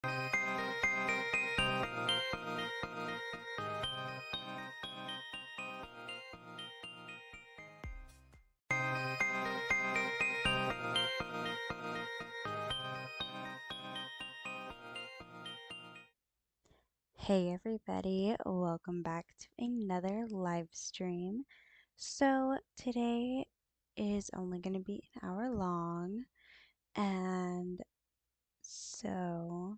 Hey everybody, welcome back to another live stream. So today is only going to be an hour long, and so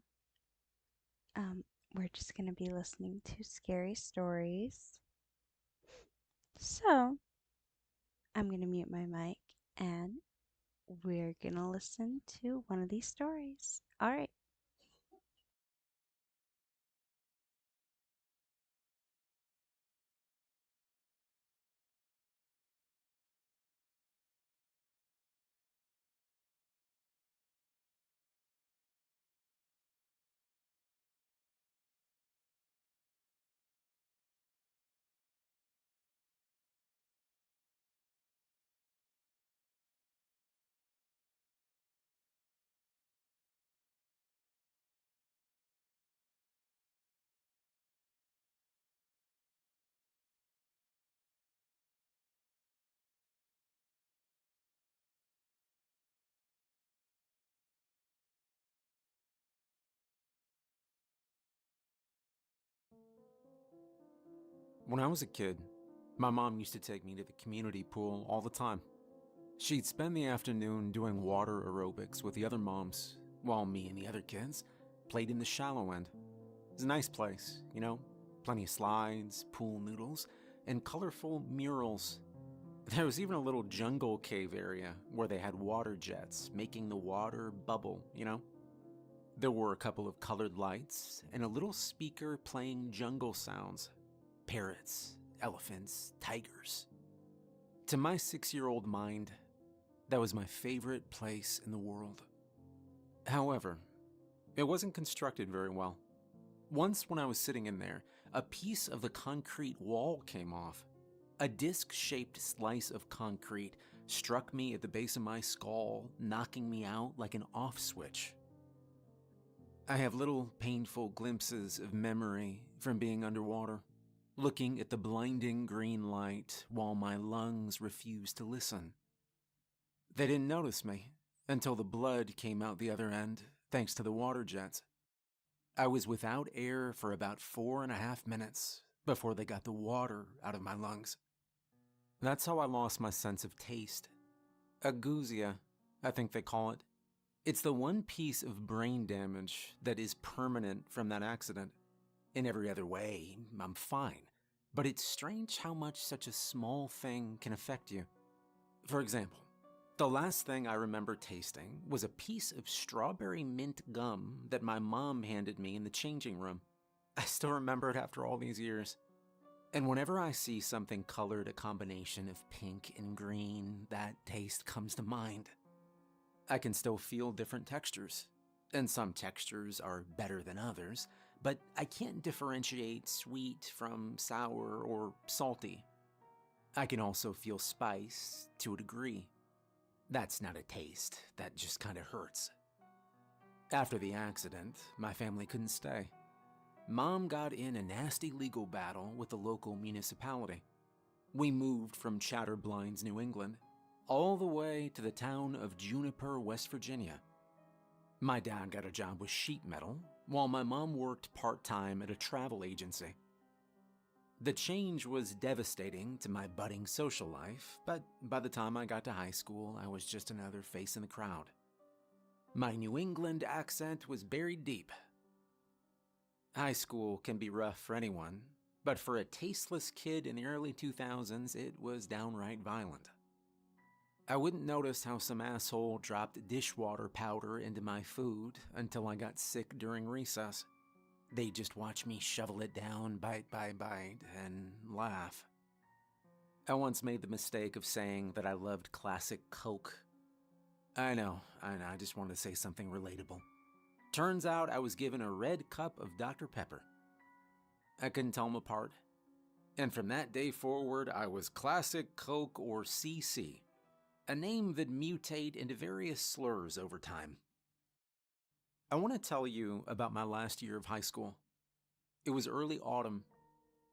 um, we're just going to be listening to scary stories. So I'm going to mute my mic and we're going to listen to one of these stories. All right. When I was a kid, my mom used to take me to the community pool all the time. She'd spend the afternoon doing water aerobics with the other moms, while me and the other kids played in the shallow end. It was a nice place, plenty of slides, pool noodles, and colorful murals. There was even a little jungle cave area where they had water jets making the water bubble. There were a couple of colored lights and a little speaker playing jungle sounds: parrots, elephants, tigers. To my 6-year-old mind, that was my favorite place in the world. However, it wasn't constructed very well. Once, when I was sitting in there, a piece of the concrete wall came off. A disc-shaped slice of concrete struck me at the base of my skull, knocking me out like an off switch. I have little painful glimpses of memory from being underwater, looking at the blinding green light while my lungs refused to listen. They didn't notice me until the blood came out the other end, thanks to the water jets. I was without air for about 4.5 minutes before they got the water out of my lungs. That's how I lost my sense of taste. Agousia, I think they call it. It's the one piece of brain damage that is permanent from that accident. In every other way, I'm fine. But it's strange how much such a small thing can affect you. For example, the last thing I remember tasting was a piece of strawberry mint gum that my mom handed me in the changing room. I still remember it after all these years. And whenever I see something colored a combination of pink and green, that taste comes to mind. I can still feel different textures, and some textures are better than others, but I can't differentiate sweet from sour or salty. I can also feel spice to a degree. That's not a taste, that just kind of hurts. After the accident, my family couldn't stay. Mom got in a nasty legal battle with the local municipality. We moved from Chatterblines, New England, all the way to the town of Juniper, West Virginia. My dad got a job with sheet metal, while my mom worked part-time at a travel agency. The change was devastating to my budding social life, but by the time I got to high school, I was just another face in the crowd. My New England accent was buried deep. High school can be rough for anyone, but for a tasteless kid in the early 2000s, it was downright violent. I wouldn't notice how some asshole dropped dishwater powder into my food until I got sick during recess. They'd just watch me shovel it down bite by bite and laugh. I once made the mistake of saying that I loved classic Coke. I know, I just wanted to say something relatable. Turns out I was given a red cup of Dr. Pepper. I couldn't tell them apart. And from that day forward, I was Classic Coke or CC, a name that mutate into various slurs over time. I want to tell you about my last year of high school. It was early autumn.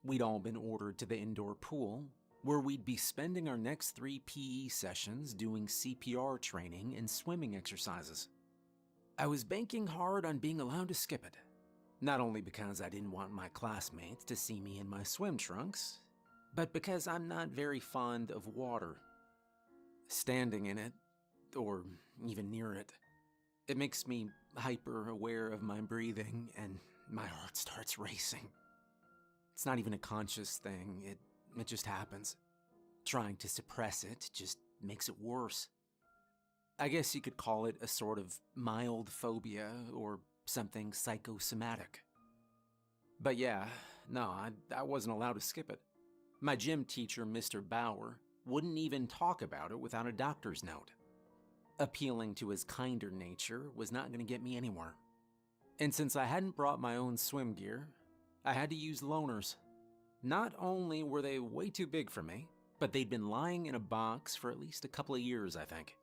We'd all been ordered to the indoor pool, where we'd be spending our next 3 PE sessions doing CPR training and swimming exercises. I was banking hard on being allowed to skip it, not only because I didn't want my classmates to see me in my swim trunks, but because I'm not very fond of water. Standing in it, or even near it, it makes me hyper aware of my breathing and my heart starts racing. It's not even a conscious thing, it just happens. Trying to suppress it just makes it worse. I guess you could call it a sort of mild phobia or something psychosomatic. But yeah, no, I wasn't allowed to skip it. My gym teacher, Mr. Bauer, wouldn't even talk about it without a doctor's note. Appealing to his kinder nature was not going to get me anywhere. And since I hadn't brought my own swim gear, I had to use loaners. Not only were they way too big for me, but they'd been lying in a box for at least a couple of years, I think.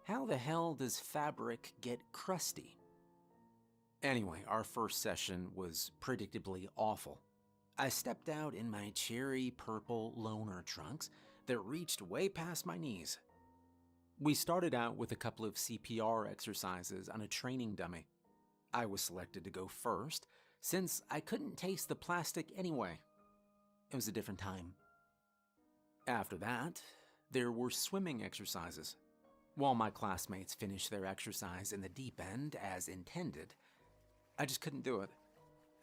How the hell does fabric get crusty? Anyway, our first session was predictably awful. I stepped out in my cherry purple loaner trunks that reached way past my knees. We started out with a couple of CPR exercises on a training dummy. I was selected to go first, since I couldn't taste the plastic anyway. It was a different time. After that, there were swimming exercises. While my classmates finished their exercise in the deep end as intended, I just couldn't do it.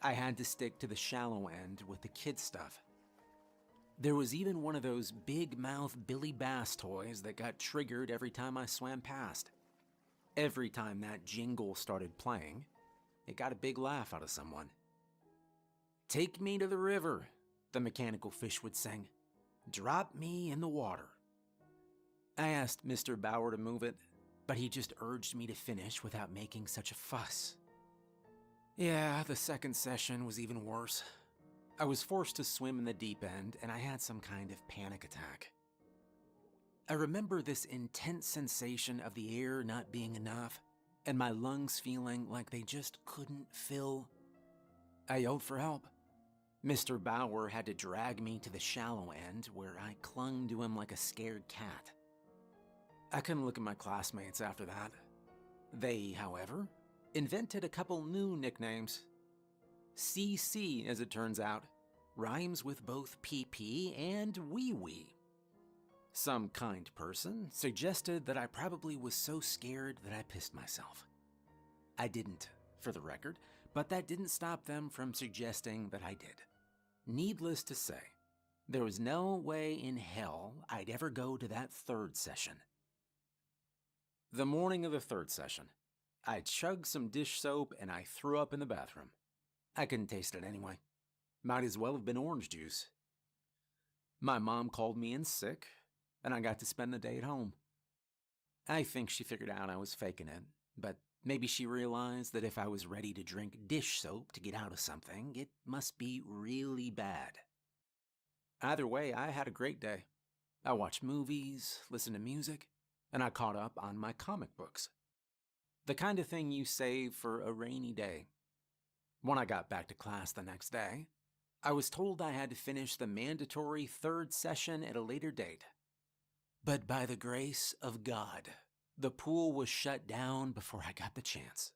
I had to stick to the shallow end with the kids' stuff. There was even one of those big mouth Billy Bass toys that got triggered every time I swam past. Every time that jingle started playing, it got a big laugh out of someone. "Take me to the river," the mechanical fish would sing. "Drop me in the water." I asked Mr. Bauer to move it, but he just urged me to finish without making such a fuss. Yeah, the second session was even worse. I was forced to swim in the deep end, and I had some kind of panic attack. I remember this intense sensation of the air not being enough, and my lungs feeling like they just couldn't fill. I yelled for help. Mr. Bauer had to drag me to the shallow end, where I clung to him like a scared cat. I couldn't look at my classmates after that. They, however, invented a couple new nicknames. CC, as it turns out, rhymes with both PP and wee wee. Some kind person suggested that I probably was so scared that I pissed myself. I didn't, for the record, but that didn't stop them from suggesting that I did. Needless to say, there was no way in hell I'd ever go to that third session. The morning of the third session, I chugged some dish soap and I threw up in the bathroom. I couldn't taste it anyway. Might as well have been orange juice. My mom called me in sick, and I got to spend the day at home. I think she figured out I was faking it, but maybe she realized that if I was ready to drink dish soap to get out of something, it must be really bad. Either way, I had a great day. I watched movies, listened to music, and I caught up on my comic books. The kind of thing you save for a rainy day. When I got back to class the next day, I was told I had to finish the mandatory third session at a later date. But by the grace of God, the pool was shut down before I got the chance.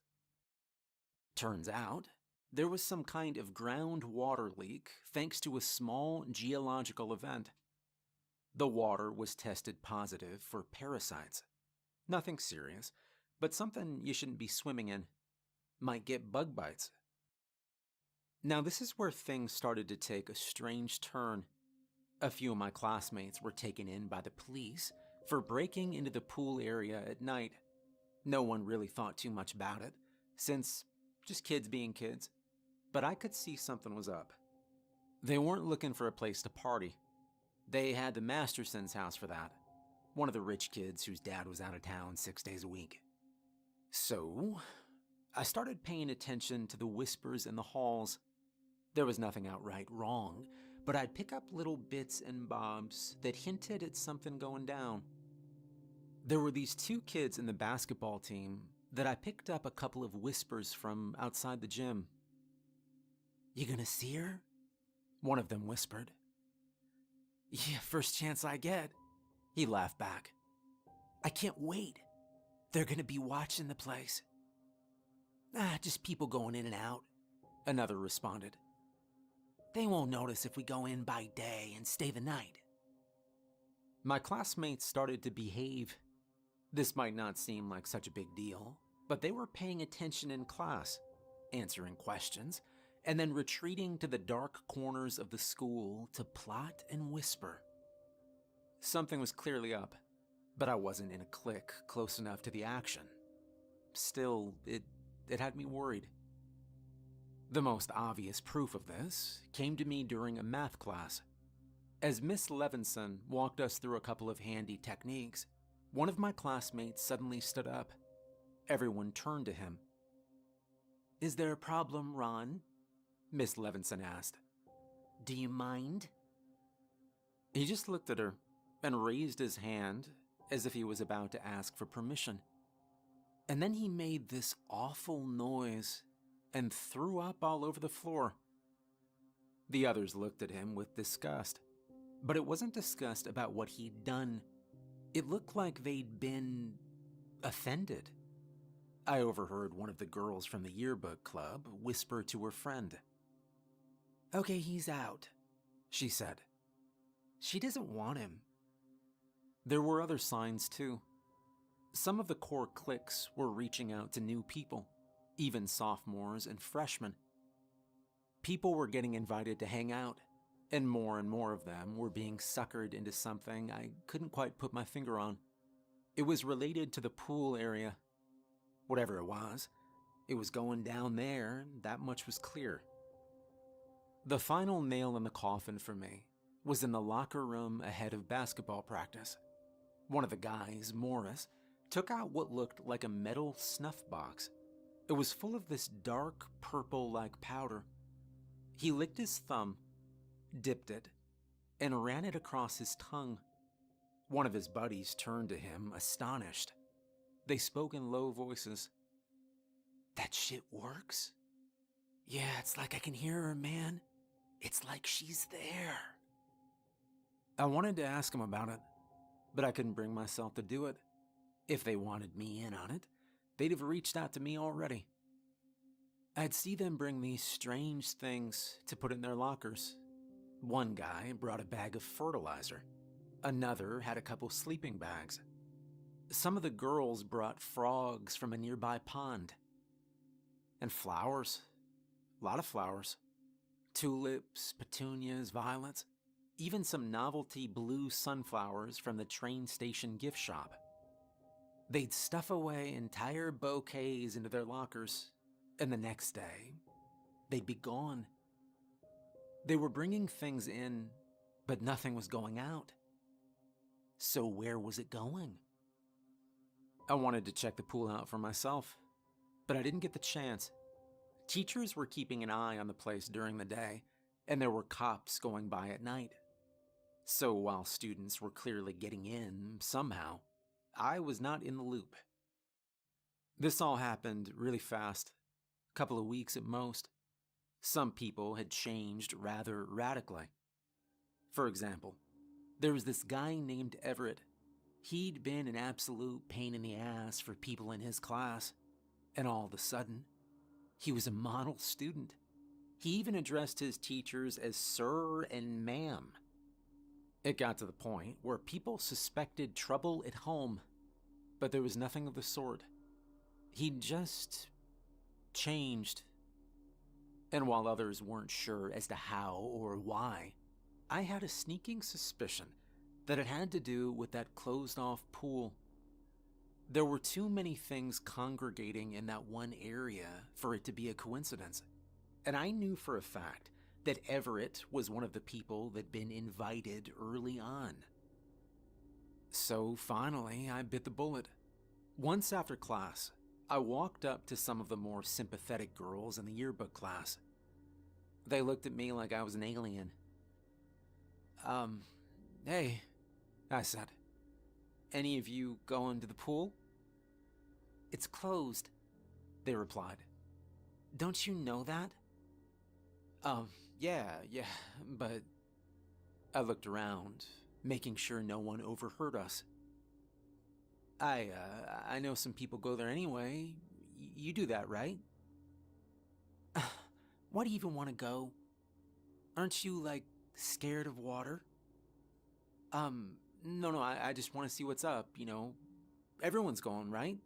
Turns out, there was some kind of groundwater leak thanks to a small geological event. The water was tested positive for parasites. Nothing serious, but something you shouldn't be swimming in. Might get bug bites. Now this is where things started to take a strange turn. A few of my classmates were taken in by the police for breaking into the pool area at night. No one really thought too much about it, since just kids being kids, but I could see something was up. They weren't looking for a place to party. They had the Masterson's house for that, one of the rich kids whose dad was out of town 6 days a week. So, I started paying attention to the whispers in the halls. There was nothing outright wrong, but I'd pick up little bits and bobs that hinted at something going down. There were these two kids in the basketball team that I picked up a couple of whispers from outside the gym. "You gonna see her?" one of them whispered. "Yeah, first chance I get," he laughed back. "I can't wait. They're gonna be watching the place." Just people going in and out," another responded. "They won't notice if we go in by day and stay the night." My classmates started to behave. This might not seem like such a big deal, but they were paying attention in class, answering questions, and then retreating to the dark corners of the school to plot and whisper. Something was clearly up, but I wasn't in a clique close enough to the action. Still, it had me worried. The most obvious proof of this came to me during a math class. As Miss Levinson walked us through a couple of handy techniques, one of my classmates suddenly stood up. Everyone turned to him. "Is there a problem, Ron?" Miss Levinson asked. "Do you mind?" He just looked at her and raised his hand as if he was about to ask for permission. And then he made this awful noise and threw up all over the floor. The others looked at him with disgust, but it wasn't disgust about what he'd done. It looked like they'd been offended. I overheard one of the girls from the yearbook club whisper to her friend. "Okay, he's out," she said. "She doesn't want him." There were other signs too. Some of the core cliques were reaching out to new people, even sophomores and freshmen. People were getting invited to hang out, and more of them were being suckered into something I couldn't quite put my finger on. It was related to the pool area. Whatever it was going down there, and that much was clear. The final nail in the coffin for me was in the locker room ahead of basketball practice. One of the guys, Morris, took out what looked like a metal snuff box. It was full of this dark purple-like powder. He licked his thumb, dipped it, and ran it across his tongue. One of his buddies turned to him, astonished. They spoke in low voices. "That shit works?" "Yeah, it's like I can hear her, man. It's like she's there." I wanted to ask him about it, but I couldn't bring myself to do it. If they wanted me in on it, they'd have reached out to me already. I'd see them bring these strange things to put in their lockers. One guy brought a bag of fertilizer. Another had a couple sleeping bags. Some of the girls brought frogs from a nearby pond. And flowers. A lot of flowers. Tulips, petunias, violets. Even some novelty blue sunflowers from the train station gift shop. They'd stuff away entire bouquets into their lockers, and the next day, they'd be gone. They were bringing things in, but nothing was going out. So where was it going? I wanted to check the pool out for myself, but I didn't get the chance. Teachers were keeping an eye on the place during the day, and there were cops going by at night. So while students were clearly getting in somehow, I was not in the loop. This all happened really fast, a couple of weeks at most. Some people had changed rather radically. For example, there was this guy named Everett. He'd been an absolute pain in the ass for people in his class, and all of a sudden, he was a model student. He even addressed his teachers as sir and ma'am. It got to the point where people suspected trouble at home, but there was nothing of the sort. He'd just changed. And while others weren't sure as to how or why, I had a sneaking suspicion that it had to do with that closed-off pool. There were too many things congregating in that one area for it to be a coincidence, and I knew for a fact that Everett was one of the people that'd been invited early on. So finally, I bit the bullet. Once after class, I walked up to some of the more sympathetic girls in the yearbook class. They looked at me like I was an alien. Hey, I said. Any of you going to the pool? It's closed, they replied. Don't you know that? Um, yeah, but I looked around, making sure no one overheard us. I know some people go there anyway. You do that, right? Why do you even want to go? Aren't you, like, scared of water? No, I just want to see what's up, you know. Everyone's going, right?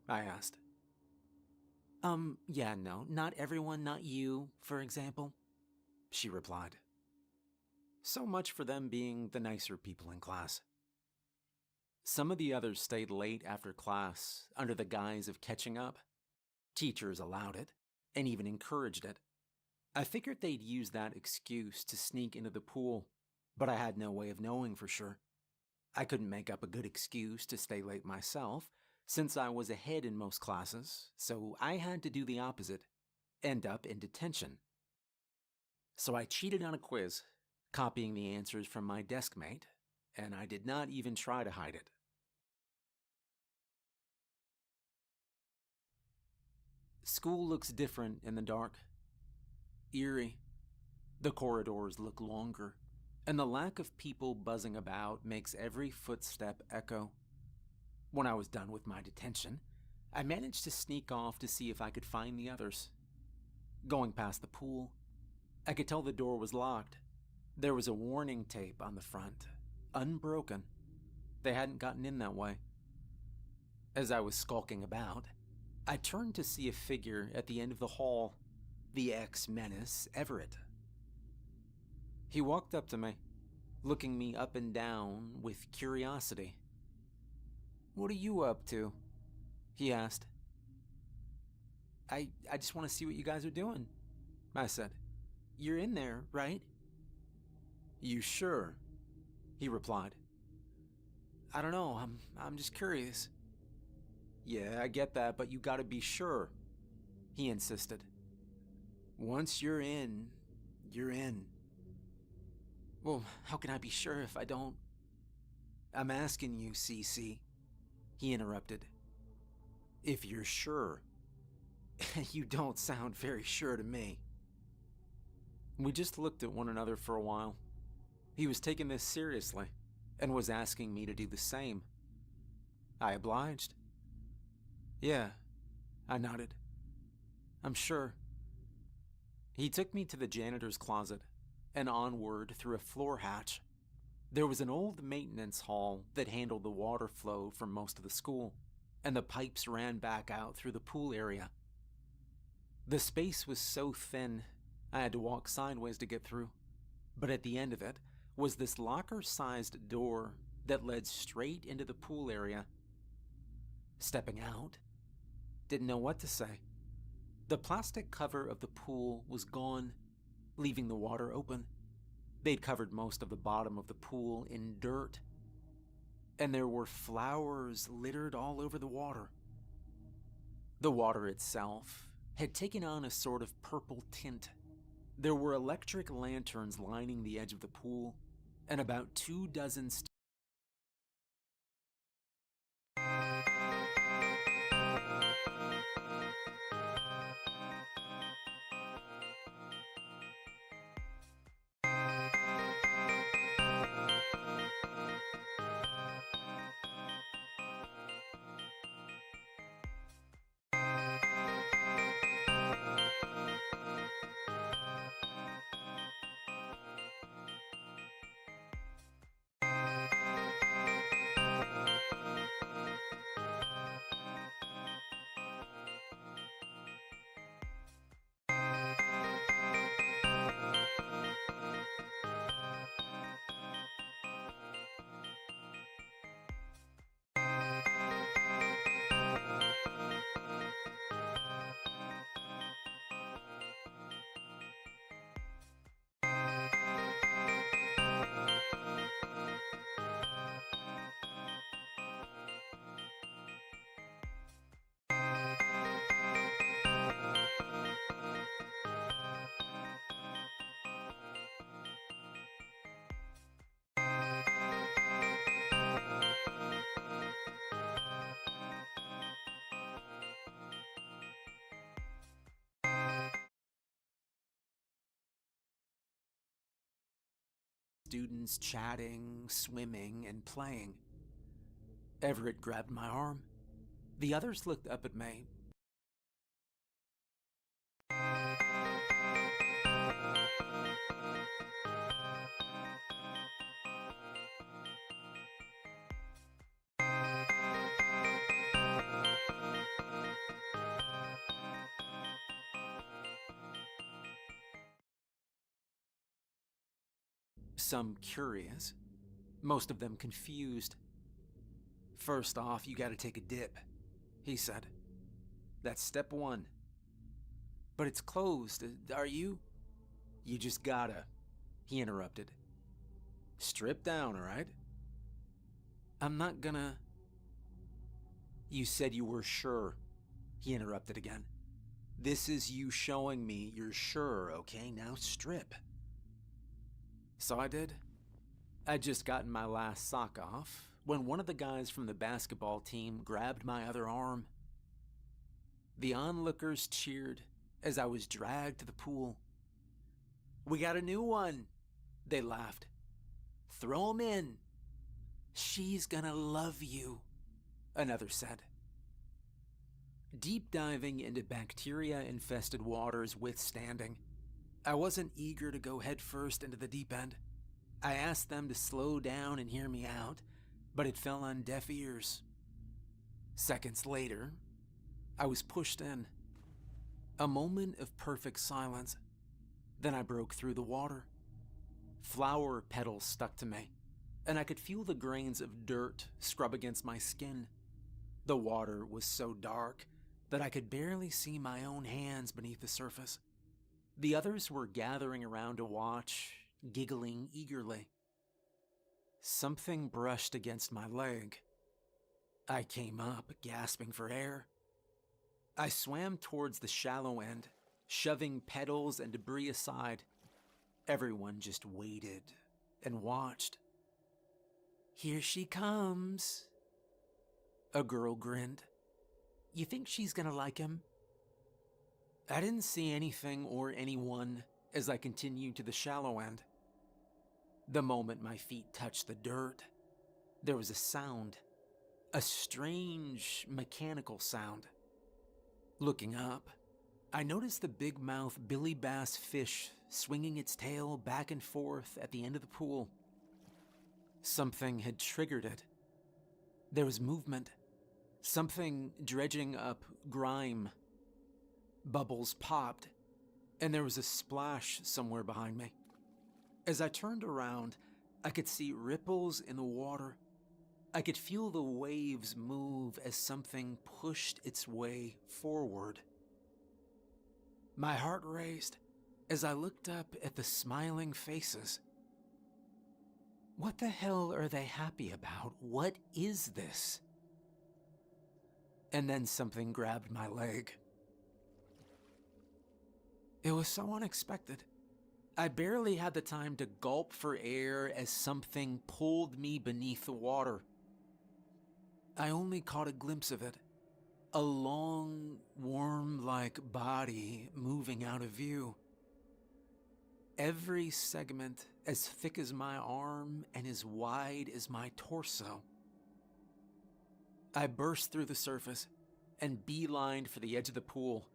I asked. Yeah, no, not everyone, not you, for example, she replied. So much for them being the nicer people in class. Some of the others stayed late after class under the guise of catching up. Teachers allowed it, and even encouraged it. I figured they'd use that excuse to sneak into the pool, but I had no way of knowing for sure. I couldn't make up a good excuse to stay late myself, since I was ahead in most classes, so I had to do the opposite, end up in detention. So I cheated on a quiz, copying the answers from my desk mate, and I did not even try to hide it. School looks different in the dark. Eerie. The corridors look longer, and the lack of people buzzing about makes every footstep echo. When I was done with my detention, I managed to sneak off to see if I could find the others. Going past the pool, I could tell the door was locked. There was a warning tape on the front, unbroken. They hadn't gotten in that way. As I was skulking about, I turned to see a figure at the end of the hall, the ex-menace Everett. He walked up to me, looking me up and down with curiosity. "What are you up to?" he asked. I just want to see what you guys are doing," I said. "You're in there, right?" "You sure?" he replied. "I don't know, I'm just curious." "Yeah, I get that, but you gotta be sure," he insisted. "Once you're in, you're in." "Well, how can I be sure if I don't?" "I'm asking you, Cece," he interrupted. "If you're sure." "You don't sound very sure to me." We just looked at one another for a while. He was taking this seriously and was asking me to do the same. I obliged. "Yeah," I nodded. "I'm sure." He took me to the janitor's closet and onward through a floor hatch. There was an old maintenance hall that handled the water flow from most of the school, and the pipes ran back out through the pool area. The space was so thin, I had to walk sideways to get through, but at the end of it was this locker-sized door that led straight into the pool area. Stepping out, didn't know what to say. The plastic cover of the pool was gone, leaving the water open. They'd covered most of the bottom of the pool in dirt, and there were flowers littered all over the water. The water itself had taken on a sort of purple tint. There were electric lanterns lining the edge of the pool, and about 24. students chatting, swimming, and playing. Everett grabbed my arm. The others looked up at me. Some curious, most of them confused. "First off, you gotta take a dip," he said. "That's step one." "But it's closed, are you?" "You just gotta," he interrupted. "Strip down, alright?" "I'm not gonna." "You said you were sure," he interrupted again. "This is you showing me you're sure, okay? Now strip." So I did. I'd just gotten my last sock off when one of the guys from the basketball team grabbed my other arm. The onlookers cheered as I was dragged to the pool. "We got a new one," they laughed. "Throw 'em in." "She's gonna love you," another said. Deep diving into bacteria-infested waters withstanding, I wasn't eager to go headfirst into the deep end. I asked them to slow down and hear me out, but it fell on deaf ears. Seconds later, I was pushed in. A moment of perfect silence. Then I broke through the water. Flower petals stuck to me, and I could feel the grains of dirt scrub against my skin. The water was so dark that I could barely see my own hands beneath the surface. The others were gathering around to watch, giggling eagerly. Something brushed against my leg. I came up, gasping for air. I swam towards the shallow end, shoving petals and debris aside. Everyone just waited and watched. "Here she comes," a girl grinned. "You think she's gonna like him?" I didn't see anything or anyone as I continued to the shallow end. The moment my feet touched the dirt, there was a sound, a strange mechanical sound. Looking up, I noticed the big-mouth Billy Bass fish swinging its tail back and forth at the end of the pool. Something had triggered it. There was movement, something dredging up grime. Bubbles popped, and there was a splash somewhere behind me. As I turned around, I could see ripples in the water. I could feel the waves move as something pushed its way forward. My heart raced as I looked up at the smiling faces. What the hell are they happy about? What is this? And then something grabbed my leg. It was so unexpected. I barely had the time to gulp for air as something pulled me beneath the water. I only caught a glimpse of it. A long, worm-like body moving out of view. Every segment as thick as my arm and as wide as my torso. I burst through the surface and beelined for the edge of the pool,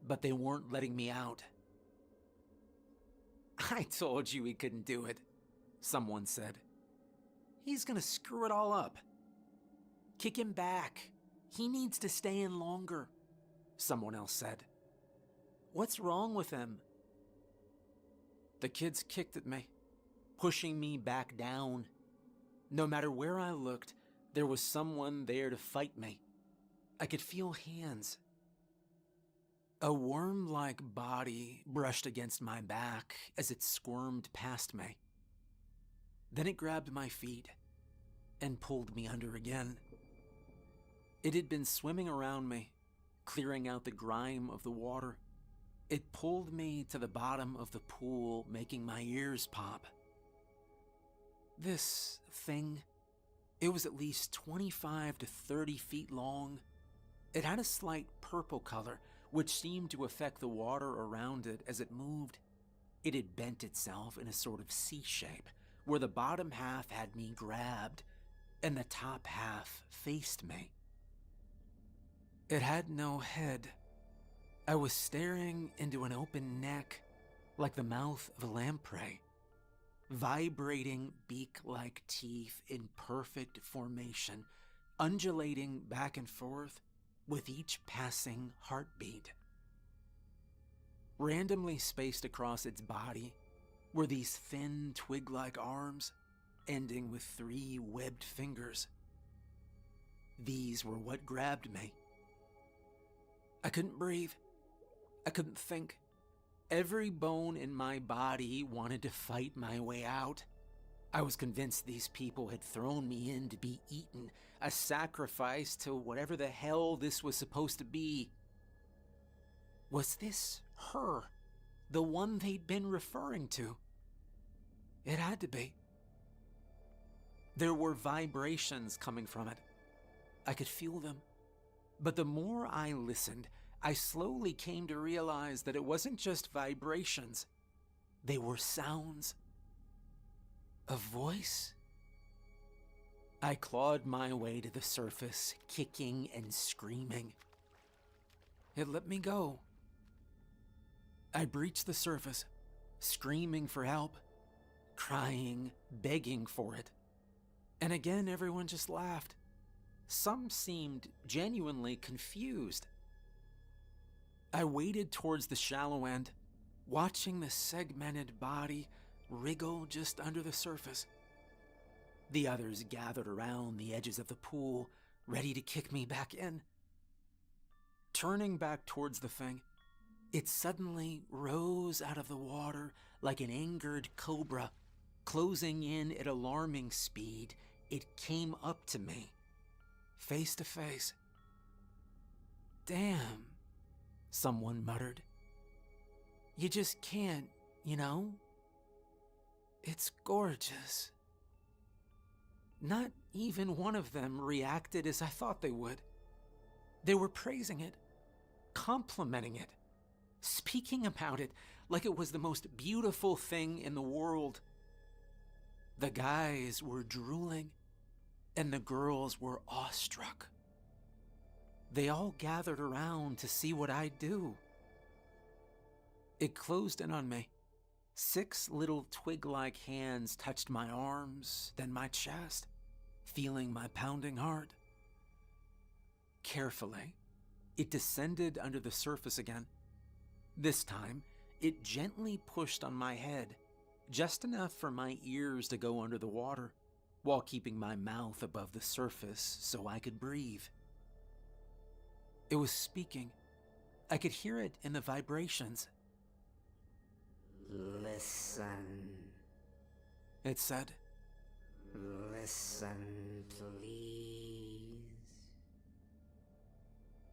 but they weren't letting me out. "I told you he couldn't do it," someone said. "He's gonna screw it all up." "Kick him back. He needs to stay in longer," someone else said. "What's wrong with him?" The kids kicked at me, pushing me back down. No matter where I looked, there was someone there to fight me. I could feel hands. A worm-like body brushed against my back as it squirmed past me. Then it grabbed my feet and pulled me under again. It had been swimming around me, clearing out the grime of the water. It pulled me to the bottom of the pool, making my ears pop. This thing, it was at least 25 to 30 feet long. It had a slight purple color, which seemed to affect the water around it as it moved. It had bent itself in a sort of C shape, where the bottom half had me grabbed and the top half faced me. It had no head. I was staring into an open neck like the mouth of a lamprey, vibrating beak-like teeth in perfect formation, undulating back and forth with each passing heartbeat. Randomly spaced across its body were these thin twig-like arms, ending with 3 webbed fingers. These were what grabbed me. I couldn't breathe. I couldn't think. Every bone in my body wanted to fight my way out. I was convinced these people had thrown me in to be eaten, a sacrifice to whatever the hell this was supposed to be. Was this her? The one they'd been referring to? It had to be. There were vibrations coming from it. I could feel them. But the more I listened, I slowly came to realize that it wasn't just vibrations. They were sounds. A voice? I clawed my way to the surface, kicking and screaming. It let me go. I breached the surface, screaming for help, crying, begging for it. And again, everyone just laughed. Some seemed genuinely confused. I waded towards the shallow end, watching the segmented body wriggle just under the surface. The others gathered around the edges of the pool, ready to kick me back in. Turning back towards the thing, it suddenly rose out of the water like an angered cobra. Closing in at alarming speed, it came up to me, face to face. "Damn," someone muttered. "You just can't, you know? It's gorgeous." Not even one of them reacted as I thought they would. They were praising it, complimenting it, speaking about it like it was the most beautiful thing in the world. The guys were drooling, and the girls were awestruck. They all gathered around to see what I'd do. It closed in on me. 6 little twig-like hands touched my arms, then my chest, feeling my pounding heart. Carefully, it descended under the surface again. This time, it gently pushed on my head, just enough for my ears to go under the water, while keeping my mouth above the surface so I could breathe. It was speaking. I could hear it in the vibrations. "Listen. It said. Listen, please."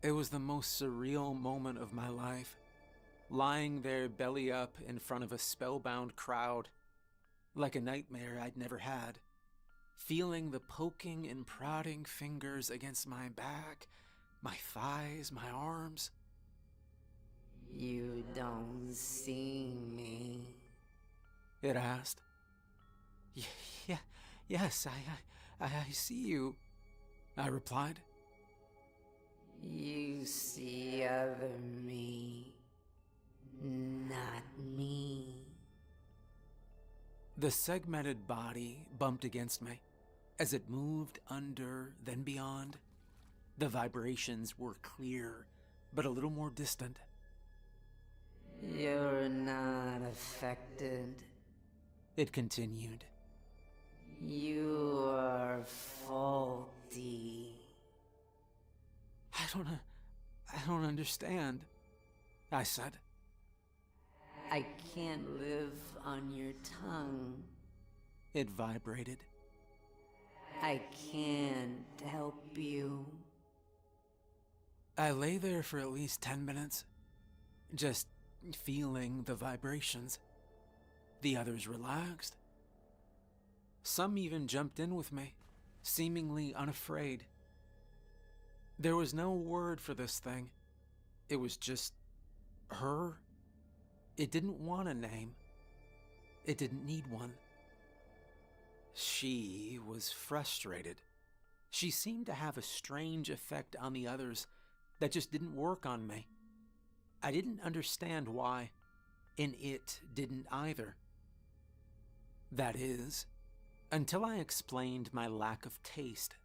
It was the most surreal moment of my life, lying there belly up in front of a spellbound crowd, like a nightmare I'd never had, feeling the poking and prodding fingers against my back, my thighs, my arms. "You don't see me?" It asked. Yes, I see you," I replied. "You see other me, not me." The segmented body bumped against me as it moved under, then beyond. The vibrations were clear, but a little more distant. "You're not affected. It continued. You are faulty." I don't understand," I said. "I can't live on your tongue. It vibrated. I can't help you." I lay there for at least 10 minutes, just feeling the vibrations. The others relaxed. Some even jumped in with me, seemingly unafraid. There was no word for this thing. It was just her. It didn't want a name. It didn't need one. She was frustrated. She seemed to have a strange effect on the others that just didn't work on me. I didn't understand why, and it didn't either. That is, until I explained my lack of taste.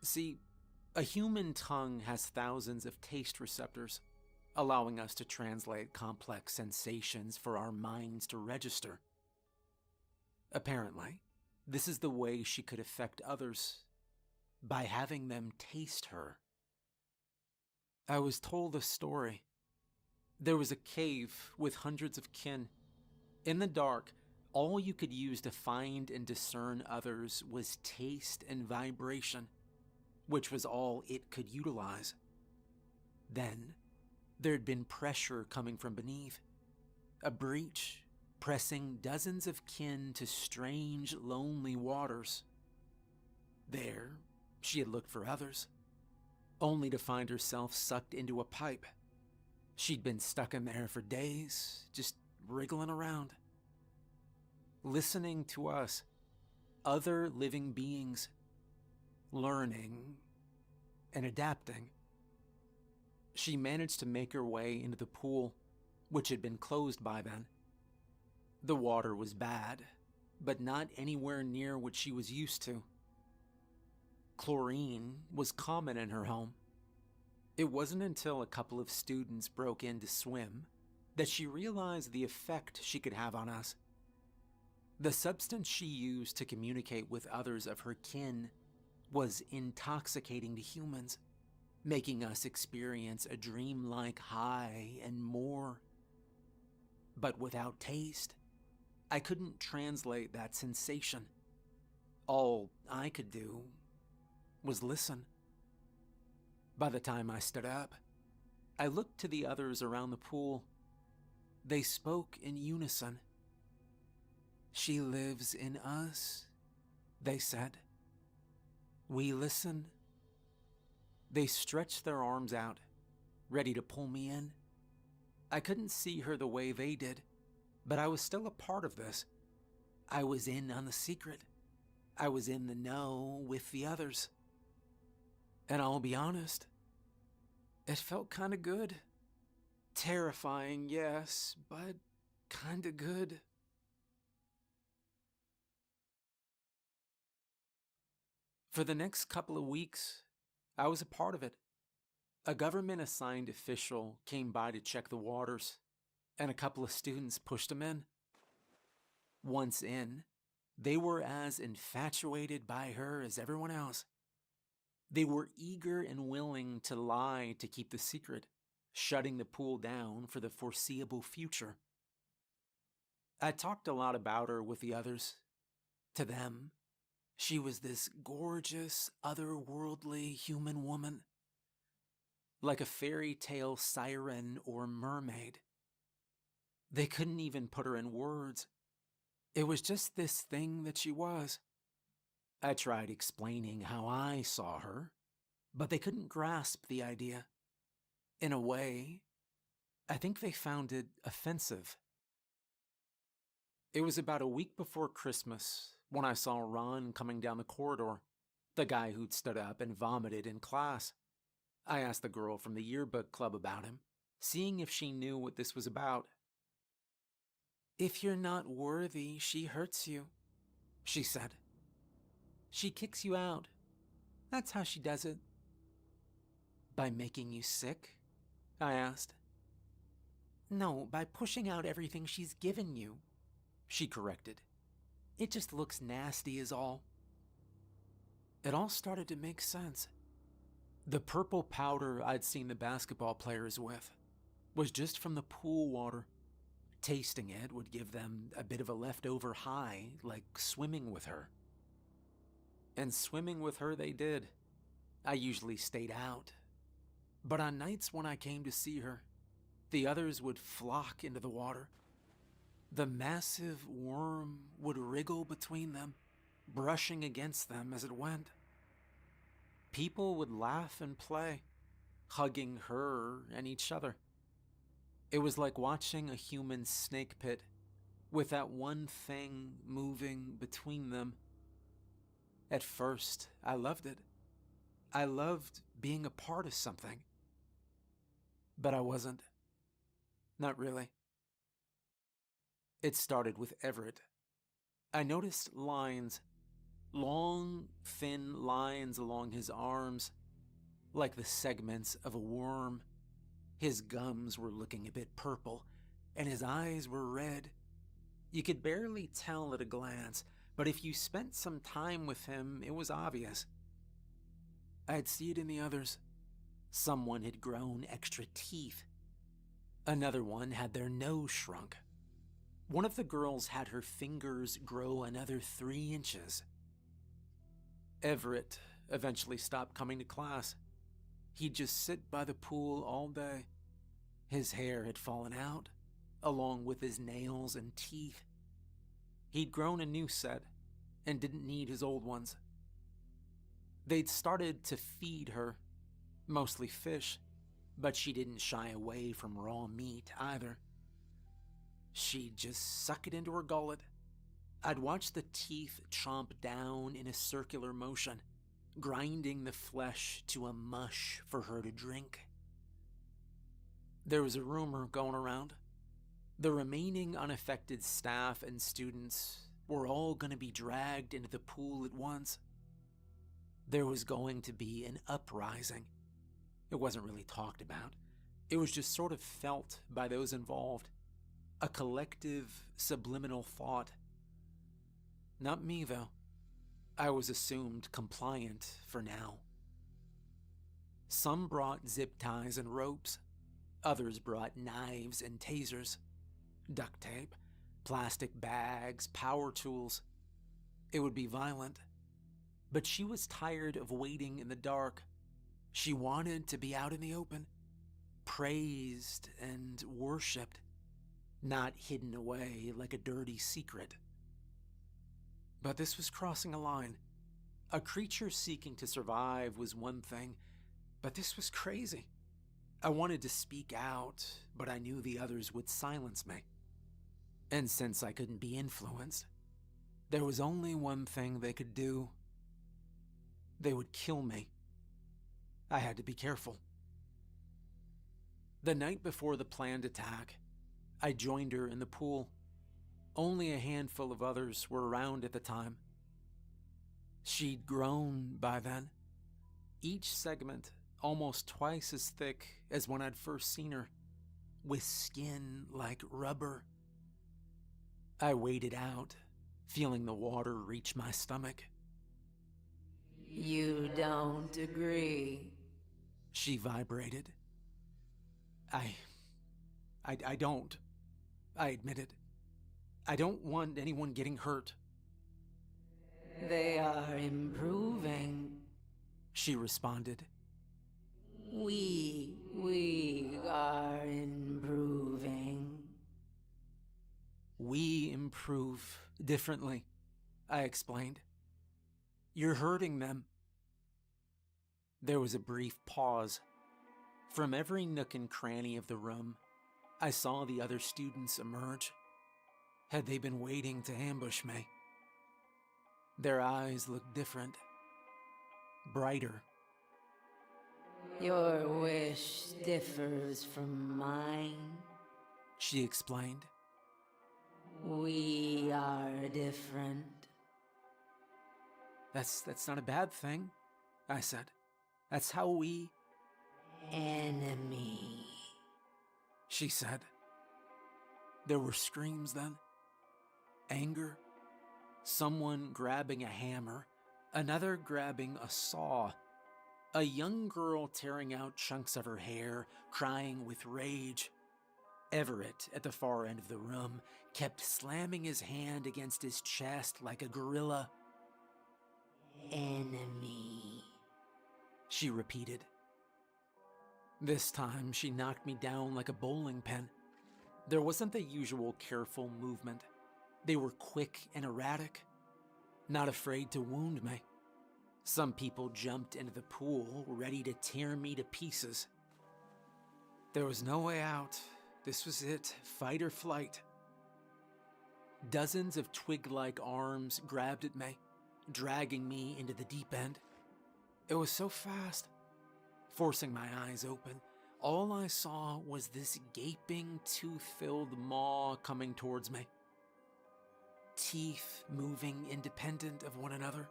See, a human tongue has thousands of taste receptors, allowing us to translate complex sensations for our minds to register. Apparently, this is the way she could affect others, by having them taste her. I was told a story. There was a cave with hundreds of kin. In the dark, all you could use to find and discern others was taste and vibration, which was all it could utilize. Then, there'd been pressure coming from beneath, a breach pressing dozens of kin to strange, lonely waters. There, she had looked for others, only to find herself sucked into a pipe. She'd been stuck in there for days, just wriggling around, listening to us, other living beings, learning and adapting. She managed to make her way into the pool, which had been closed by then. The water was bad, but not anywhere near what she was used to. Chlorine was common in her home. It wasn't until a couple of students broke in to swim that she realized the effect she could have on us. The substance she used to communicate with others of her kin was intoxicating to humans, making us experience a dreamlike high and more. But without taste, I couldn't translate that sensation. All I could do was listen. By the time I stood up, I looked to the others around the pool. They spoke in unison. "She lives in us," they said. "We listen." They stretched their arms out, ready to pull me in. I couldn't see her the way they did, but I was still a part of this. I was in on the secret. I was in the know with the others. And I'll be honest, it felt kinda good. Terrifying, yes, but kinda good. For the next couple of weeks, I was a part of it. A government-assigned official came by to check the waters, and a couple of students pushed him in. Once in, they were as infatuated by her as everyone else. They were eager and willing to lie to keep the secret, shutting the pool down for the foreseeable future. I talked a lot about her with the others. To them, she was this gorgeous, otherworldly human woman, like a fairy tale siren or mermaid. They couldn't even put her in words. It was just this thing that she was. I tried explaining how I saw her, but they couldn't grasp the idea. In a way, I think they found it offensive. It was about a week before Christmas when I saw Ron coming down the corridor, the guy who'd stood up and vomited in class. I asked the girl from the yearbook club about him, seeing if she knew what this was about. "If you're not worthy, she hurts you," she said. "She kicks you out. That's how she does it." "By making you sick?" I asked. "No, by pushing out everything she's given you," she corrected. "It just looks nasty is all." It all started to make sense. The purple powder I'd seen the basketball players with was just from the pool water. Tasting it would give them a bit of a leftover high, like swimming with her. And swimming with her they did. I usually stayed out. But on nights when I came to see her, the others would flock into the water. The massive worm would wriggle between them, brushing against them as it went. People would laugh and play, hugging her and each other. It was like watching a human snake pit, with that one thing moving between them. At first, I loved it. I loved being a part of something. But I wasn't. Not really. It started with Everett. I noticed lines, long, thin lines along his arms, like the segments of a worm. His gums were looking a bit purple, and his eyes were red. You could barely tell at a glance, but if you spent some time with him, it was obvious. I'd see it in the others. Someone had grown extra teeth. Another one had their nose shrunk. One of the girls had her fingers grow another 3 inches. Everett eventually stopped coming to class. He'd just sit by the pool all day. His hair had fallen out, along with his nails and teeth. He'd grown a new set and didn't need his old ones. They'd started to feed her, mostly fish, but she didn't shy away from raw meat either. She'd just suck it into her gullet. I'd watch the teeth chomp down in a circular motion, grinding the flesh to a mush for her to drink. There was a rumor going around. The remaining unaffected staff and students were all going to be dragged into the pool at once. There was going to be an uprising. It wasn't really talked about. It was just sort of felt by those involved. A collective, subliminal thought. Not me, though. I was assumed compliant for now. Some brought zip ties and ropes. Others brought knives and tasers, duct tape, plastic bags, power tools. It would be violent. But she was tired of waiting in the dark. She wanted to be out in the open, praised and worshipped, not hidden away like a dirty secret. But this was crossing a line. A creature seeking to survive was one thing, but this was crazy. I wanted to speak out, but I knew the others would silence me. And since I couldn't be influenced, there was only one thing they could do. They would kill me. I had to be careful. The night before the planned attack, I joined her in the pool. Only a handful of others were around at the time. She'd grown by then, each segment almost twice as thick as when I'd first seen her, with skin like rubber. I waded out, feeling the water reach my stomach. You don't agree. She vibrated. I don't, I admitted. I don't want anyone getting hurt. They are improving. She responded. We are improving. We improve differently, I explained. You're hurting them. There was a brief pause. From every nook and cranny of the room, I saw the other students emerge. Had they been waiting to ambush me? Their eyes looked different, brighter. Your wish differs from mine. She explained. We are different. That's not a bad thing, I said. That's how we... Enemy. She said. There were screams then. Anger. Someone grabbing a hammer. Another grabbing a saw. A young girl tearing out chunks of her hair, crying with rage. Everett, at the far end of the room, kept slamming his hand against his chest like a gorilla. Enemy. She repeated. This time, she knocked me down like a bowling pin. There wasn't the usual careful movement. They were quick and erratic, not afraid to wound me. Some people jumped into the pool, ready to tear me to pieces. There was no way out. This was it, fight or flight. Dozens of twig-like arms grabbed at me, dragging me into the deep end. It was so fast. Forcing my eyes open, all I saw was this gaping, tooth-filled maw coming towards me. Teeth moving independent of one another.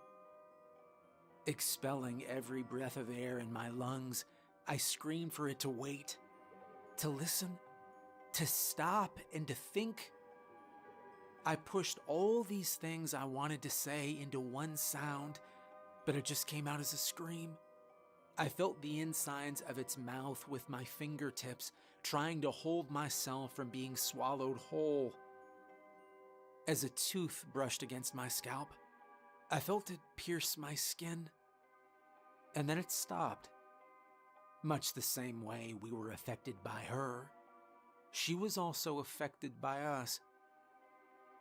Expelling every breath of air in my lungs, I screamed for it to wait, to listen, to stop, and to think. I pushed all these things I wanted to say into one sound, but it just came out as a scream. I felt the insides of its mouth with my fingertips, trying to hold myself from being swallowed whole. As a tooth brushed against my scalp, I felt it pierce my skin, and then it stopped. Much the same way we were affected by her, she was also affected by us.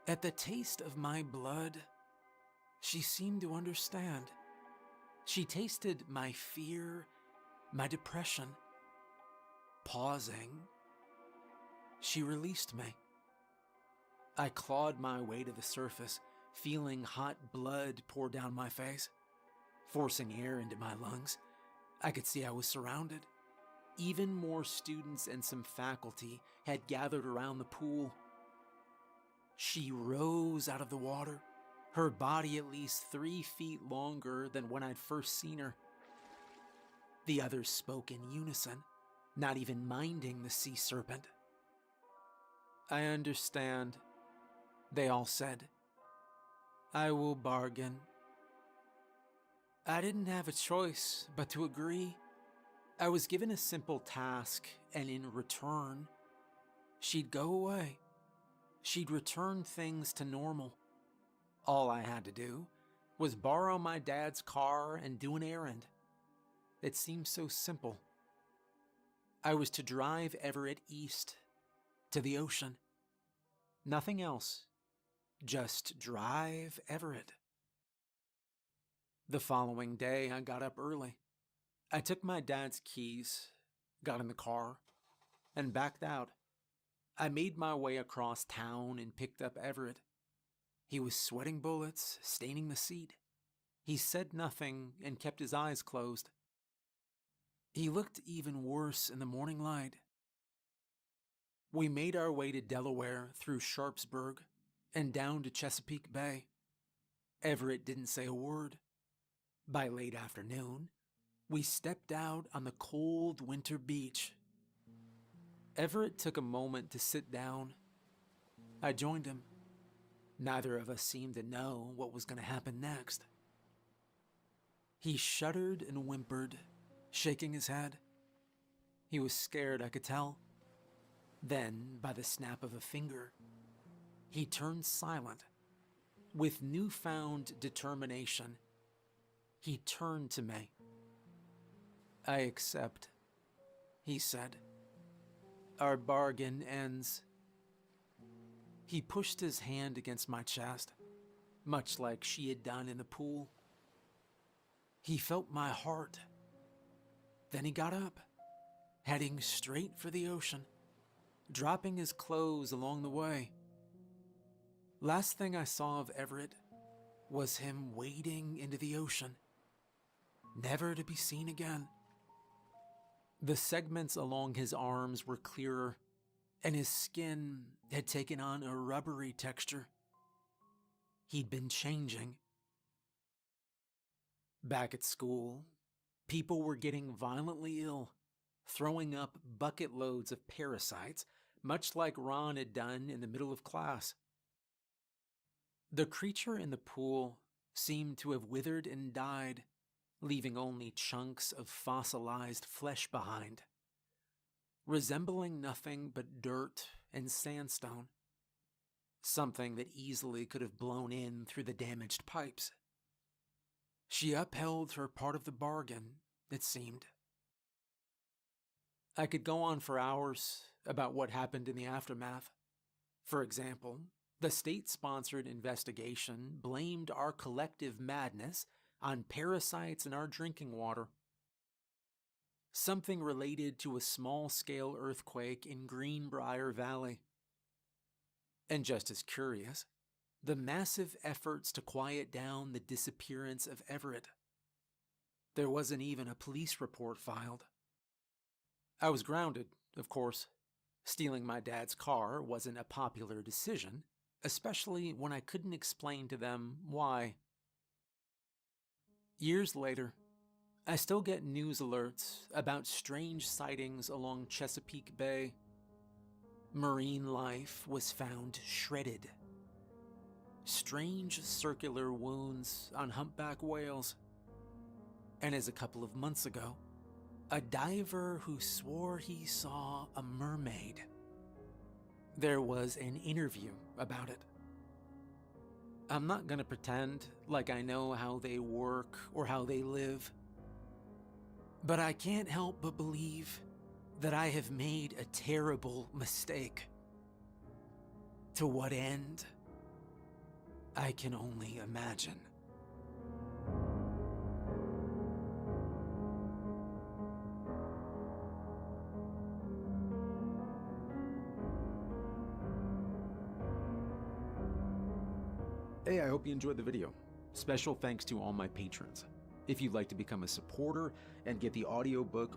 At the taste of my blood, she seemed to understand. She tasted my fear, my depression. Pausing, she released me. I clawed my way to the surface, feeling hot blood pour down my face, forcing air into my lungs. I could see I was surrounded. Even more students and some faculty had gathered around the pool. She rose out of the water, her body at least 3 feet longer than when I'd first seen her. The others spoke in unison, not even minding the sea serpent. "I understand," they all said. "I will bargain." I didn't have a choice but to agree. I was given a simple task, and in return, she'd go away. She'd return things to normal. All I had to do was borrow my dad's car and do an errand. It seemed so simple. I was to drive Everett east, to the ocean. Nothing else. Just drive Everett. The following day, I got up early. I took my dad's keys, got in the car, and backed out. I made my way across town and picked up Everett. He was sweating bullets, staining the seat. He said nothing and kept his eyes closed. He looked even worse in the morning light. We made our way to Delaware through Sharpsburg and down to Chesapeake Bay. Everett didn't say a word. By late afternoon, we stepped out on the cold winter beach. Everett took a moment to sit down. I joined him. Neither of us seemed to know what was going to happen next. He shuddered and whimpered, shaking his head. He was scared, I could tell. Then, by the snap of a finger, he turned silent. With newfound determination, he turned to me. "I accept," he said. "Our bargain ends." He pushed his hand against my chest, much like she had done in the pool. He felt my heart. Then he got up, heading straight for the ocean, dropping his clothes along the way. Last thing I saw of Everett was him wading into the ocean, never to be seen again. The segments along his arms were clearer, and his skin had taken on a rubbery texture. He'd been changing. Back at school, people were getting violently ill, throwing up bucket loads of parasites, much like Ron had done in the middle of class. The creature in the pool seemed to have withered and died, leaving only chunks of fossilized flesh behind, resembling nothing but dirt and sandstone, something that easily could have blown in through the damaged pipes. She upheld her part of the bargain, it seemed. I could go on for hours about what happened in the aftermath. For example, the state-sponsored investigation blamed our collective madness on parasites in our drinking water. Something related to a small-scale earthquake in Greenbrier Valley. And just as curious, the massive efforts to quiet down the disappearance of Everett. There wasn't even a police report filed. I was grounded, of course. Stealing my dad's car wasn't a popular decision, especially when I couldn't explain to them why. Years later, I still get news alerts about strange sightings along Chesapeake Bay. Marine life was found shredded. Strange circular wounds on humpback whales. And as a couple of months ago, a diver who swore he saw a mermaid. There was an interview about it. I'm not gonna pretend like I know how they work or how they live, but I can't help but believe that I have made a terrible mistake. To what end? I can only imagine. Hey, I hope you enjoyed the video. Special thanks to all my patrons. If you'd like to become a supporter and get the audiobook